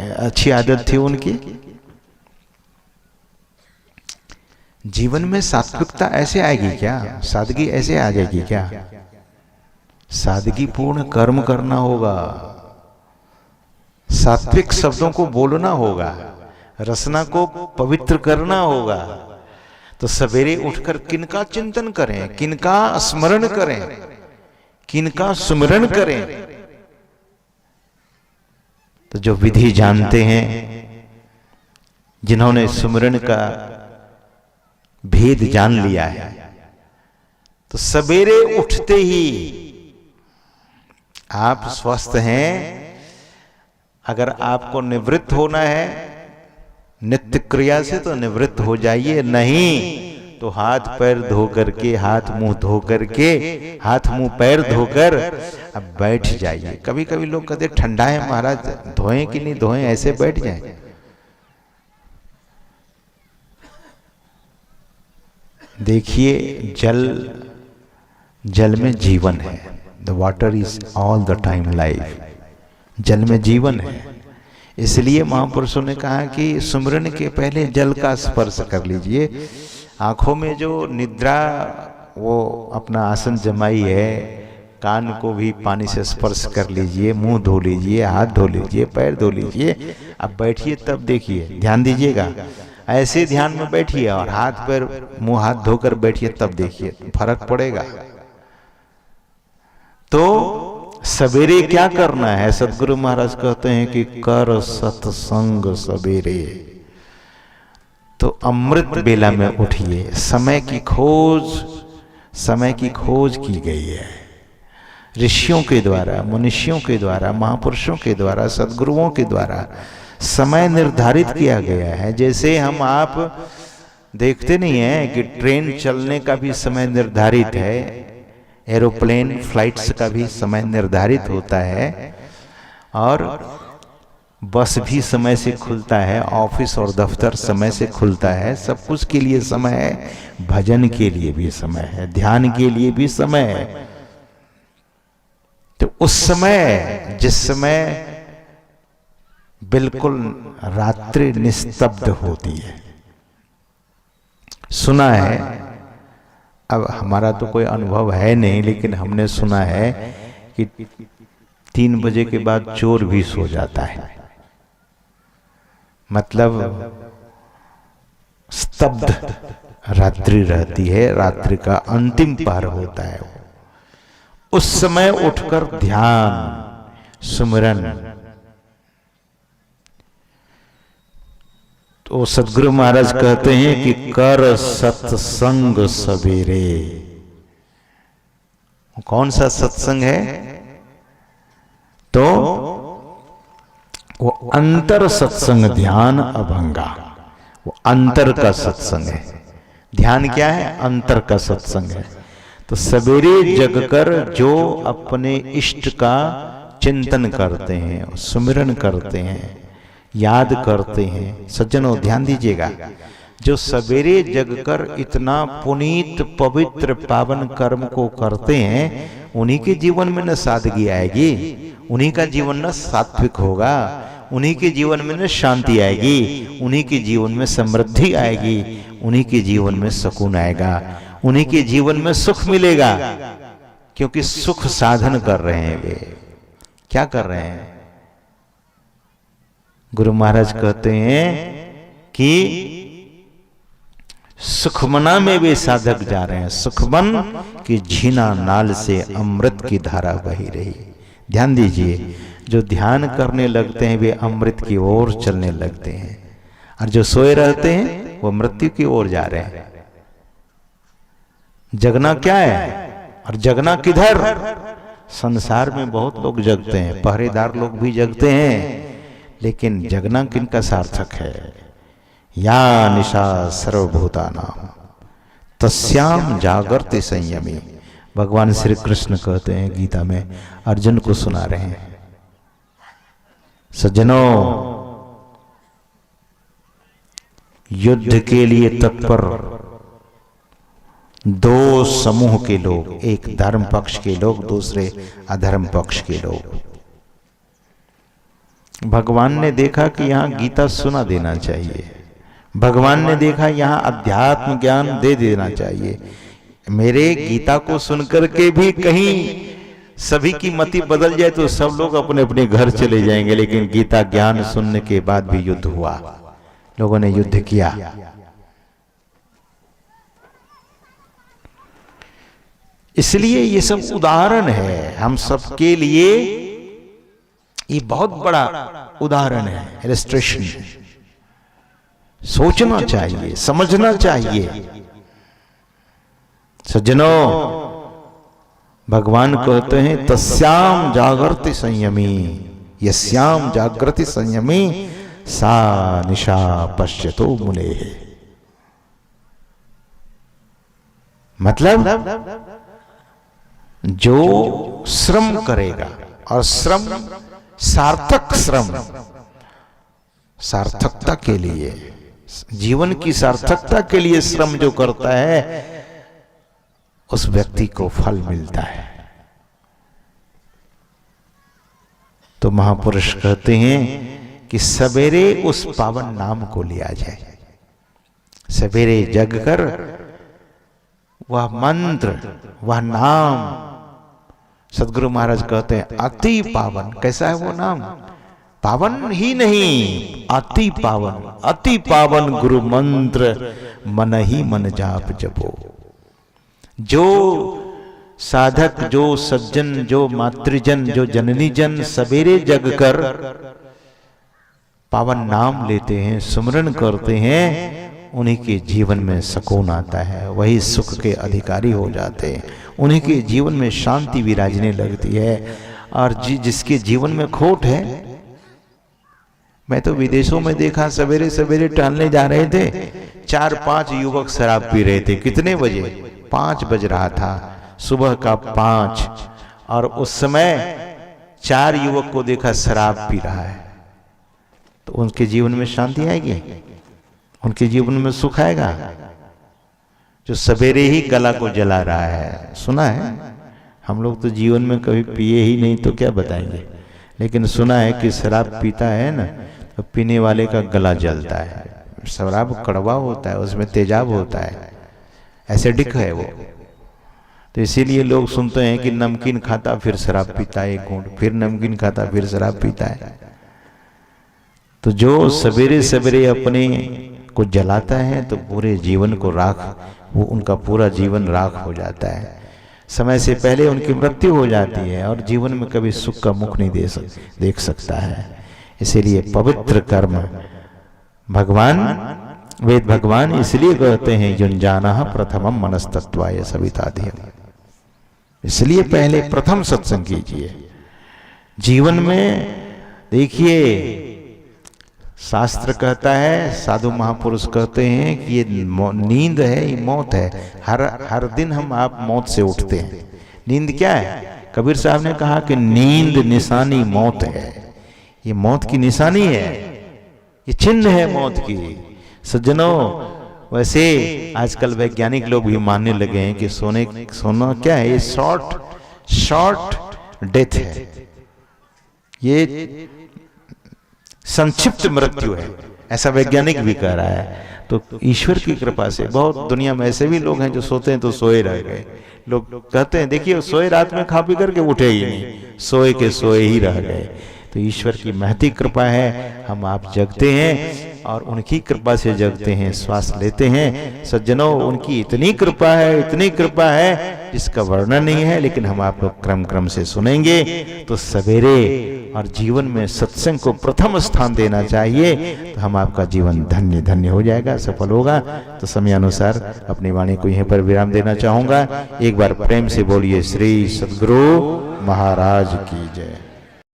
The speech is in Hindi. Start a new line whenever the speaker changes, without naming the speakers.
अच्छी आदत थी उनकी। जीवन में सात्विकता ऐसे आएगी क्या? सादगी ऐसे आ जाएगी क्या? सादगी पूर्ण कर्म करना होगा, सात्विक शब्दों को बोलना होगा, रसना को पवित्र करना होगा। तो सवेरे उठकर किनका चिंतन करें, किनका स्मरण करें, किनका सुमिरन करें? तो जो विधि जानते हैं, जिन्होंने सुमिरन का भेद जान लिया है, तो सवेरे उठते ही आप स्वस्थ हैं। अगर आपको निवृत्त होना है नित्य क्रिया से तो निवृत्त हो जाइए, नहीं तो हाथ पैर धो करके, हाथ मुंह धो करके, हाथ मुंह पैर धोकर अब बैठ जाइए। कभी कभी लोग कहते ठंडा है महाराज, धोएं कि नहीं धोएं, ऐसे बैठ जाएं। देखिए जल में जीवन है। The water is all the time life. जल में जीवन है। इसलिए महापुरुषों ने कहा कि सुमिरन के पहले जल का स्पर्श कर लीजिए। आंखों में जो निद्रा वो अपना आसन जमाई है, कान को भी पानी से स्पर्श कर लीजिए, मुंह धो लीजिए, हाथ धो लीजिए, पैर धो लीजिए। अब बैठिए तब देखिए, ध्यान दीजिएगा। ऐसे ध्यान में बैठिए और हाथ पैर मुंह हाथ धोकर बैठिए, तब देखिए फर्क पड़ेगा। तो सवेरे क्या करना है? सदगुरु महाराज कहते हैं कि कर सत्संग सवेरे। तो अमृत बेला में उठिए। समय की खोज की गई है ऋषियों के द्वारा, मनुष्यों के द्वारा, महापुरुषों के द्वारा, सदगुरुओं के द्वारा समय निर्धारित किया गया है। जैसे हम आप देखते नहीं है कि ट्रेन चलने का भी समय निर्धारित है, एरोप्लेन फ्लाइट्स का भी समय निर्धारित होता है, और बस भी समय से खुलता है, ऑफिस और दफ्तर समय से खुलता है। सब कुछ के लिए समय है, भजन के लिए भी समय है, ध्यान के लिए भी समय है। तो उस समय, जिस समय बिल्कुल रात्रि निस्तब्ध होती है, सुना है, अब हमारा तो कोई अनुभव है नहीं, लेकिन हमने सुना है कि 3 बजे के बाद चोर भी सो जाता है। मतलब स्तब्ध रात्रि रहती है, रात्रि का अंतिम पहर होता है। उस समय उठकर ध्यान, सुमिरन। तो सदगुरु महाराज कहते हैं कि कर सत्संग सवेरे। कौन सा सत्संग है? तो वो अंतर सत्संग, ध्यान अभंगा, वो अंतर का सत्संग है। ध्यान क्या है? अंतर का सत्संग है। तो सवेरे जगकर जो अपने इष्ट का चिंतन करते हैं, सुमिरन करते हैं, याद करते हैं, सज्जनों ध्यान दीजिएगा, जो सवेरे जगकर इतना पुनीत पवित्र पावन कर्म को करते हैं, उन्हीं के जीवन में न सादगी आएगी, उन्हीं का जीवन न सात्विक होगा, उन्हीं के जीवन में न शांति आएगी, उन्हीं के जीवन में समृद्धि आएगी, उन्हीं के जीवन में सुकून आएगा, उन्हीं के जीवन में सुख मिलेगा। क्योंकि सुख साधन कर रहे हैं वे। क्या कर रहे हैं? गुरु महाराज कहते हैं कि सुखमना में वे साधक जा रहे हैं। सुखमन की झीना नाल से अमृत की धारा बही रही। ध्यान दीजिए, जो ध्यान करने लगते हैं वे अमृत की ओर चलने लगते हैं, और जो सोए रहते हैं वो मृत्यु की ओर जा रहे हैं। जगना क्या है और जगना किधर? संसार में बहुत लोग जगते हैं, पहरेदार लोग भी जगते हैं, लेकिन जगना किनका सार्थक है? या निशा सर्वभूतानां तस्याम जागर्ति संयमी। भगवान श्री कृष्ण कहते हैं गीता में, अर्जुन को सुना रहे हैं। सज्जनों, युद्ध के लिए तत्पर 2 समूह के लोग, एक धर्म पक्ष के लोग, दूसरे अधर्म पक्ष के लोग। भगवान ने देखा कि यहाँ गीता सुना देना चाहिए, भगवान ने देखा यहाँ अध्यात्म ज्ञान दे देना चाहिए। मेरे गीता को सुनकर के भी कहीं सभी की मति बदल जाए तो सब लोग अपने अपने घर चले जाएंगे, लेकिन गीता ज्ञान सुनने के बाद भी युद्ध हुआ, लोगों ने युद्ध किया। इसलिए ये सब उदाहरण है हम सबके लिए, ये बहुत बड़ा उदाहरण है, इलस्ट्रेशन। सोचना चाहिए, समझना चाहिए। सज्जनों, भगवान कहते हैं तस्याम जागृति संयमी, यस्याम जागृति संयमी सा निशा पश्यतो मुने। मतलब जो श्रम करेगा, और श्रम सार्थक श्रम, सार्थकता के लिए, जीवन की सार्थकता के लिए श्रम जो करता है उस व्यक्ति को फल मिलता है। तो महापुरुष कहते हैं कि सवेरे उस पावन नाम को लिया जाए, सवेरे जगकर वह मंत्र, वह नाम, सदगुरु महाराज कहते हैं अति पावन। कैसा है वो नाम? पावन ही नहीं, अति पावन। अति पावन गुरु मंत्र मन ही मन जाप जपो। जो साधक, जो सज्जन, जो मातृजन, जो जननी जन सवेरे जगकर पावन नाम लेते हैं, सुमरन करते हैं, उन्हीं के जीवन में सुकून आता है, वही सुख के अधिकारी हो जाते हैं, उन्हीं के जीवन में शांति विराजने लगती है। और जिसके जीवन में खोट है, मैं तो विदेशों में देखा, सवेरे सवेरे टहलने जा रहे थे, 4-5 युवक शराब पी रहे थे। कितने बजे? 5 बज रहा था, सुबह का 5, और उस समय 4 युवक को देखा शराब पी रहा है। तो उनके जीवन में शांति आएगी? उनके जीवन में सुख आएगा? जो सवेरे ही गला को जला रहा है, सुना है? हम लोग तो जीवन में कभी पिए ही नहीं तो क्या बताएंगे, लेकिन सुना है कि शराब पीता है ना तो पीने वाले का गला जलता है। शराब कड़वा होता है, उसमें तेजाब होता है, एसिडिक है वो। तो इसीलिए लोग सुनते हैं कि नमकीन खाता फिर शराब पीता है, एक घूंट, फिर नमकीन खाता फिर शराब पीता है। तो जो सवेरे सवेरे अपने को जलाता है तो पूरे जीवन को राख, वो उनका पूरा जीवन राख हो जाता है। समय से पहले उनकी मृत्यु हो जाती है और जीवन में कभी सुख का मुख नहीं देख सकता है। इसीलिए पवित्र कर्म, भगवान, वेद भगवान इसलिए कहते हैं युञ्जानः प्रथमं मनस्तत्त्वाय सविताधियम्। इसलिए पहले प्रथम सत्संग कीजिए। जीवन में देखिए, शास्त्र कहता है, साधु महापुरुष कहते हैं कि ये नींद है, ये मौत है। हर दिन आप मौत से उठते हैं। नींद क्या है? कबीर साहब ने कहा कि नींद निशानी मौत है। ये मौत की निशानी है, ये चिन्ह है मौत की। सज्जनों, वैसे आजकल वैज्ञानिक लोग भी मानने लगे हैं कि सोना क्या है? ये शॉर्ट डेथ है, ये संक्षिप्त मृत्यु है, ऐसा वैज्ञानिक भी कह रहा है। तो ईश्वर की कृपा से बहुत दुनिया में ऐसे भी लोग हैं जो सोते हैं तो सोए रह गए। लोग कहते हैं देखिए, सोए रात में खा पी करके उठे ही नहीं, सोए के सोए ही रह गए। तो ईश्वर की महती कृपा है, हम आप जगते हैं और उनकी कृपा से जगते हैं, श्वास लेते हैं। सज्जनों, उनकी इतनी कृपा है, इतनी कृपा है जिसका वर्णन नहीं है, लेकिन हम आप लोग क्रम क्रम से सुनेंगे। तो सवेरे और जीवन में सत्संग को प्रथम स्थान देना चाहिए, तो हम आपका जीवन धन्य धन्य हो जाएगा, सफल होगा। तो समयानुसार अपनी वाणी को यहीं पर विराम देना चाहूंगा। एक बार प्रेम से बोलिए श्री सद्गुरु महाराज की जय।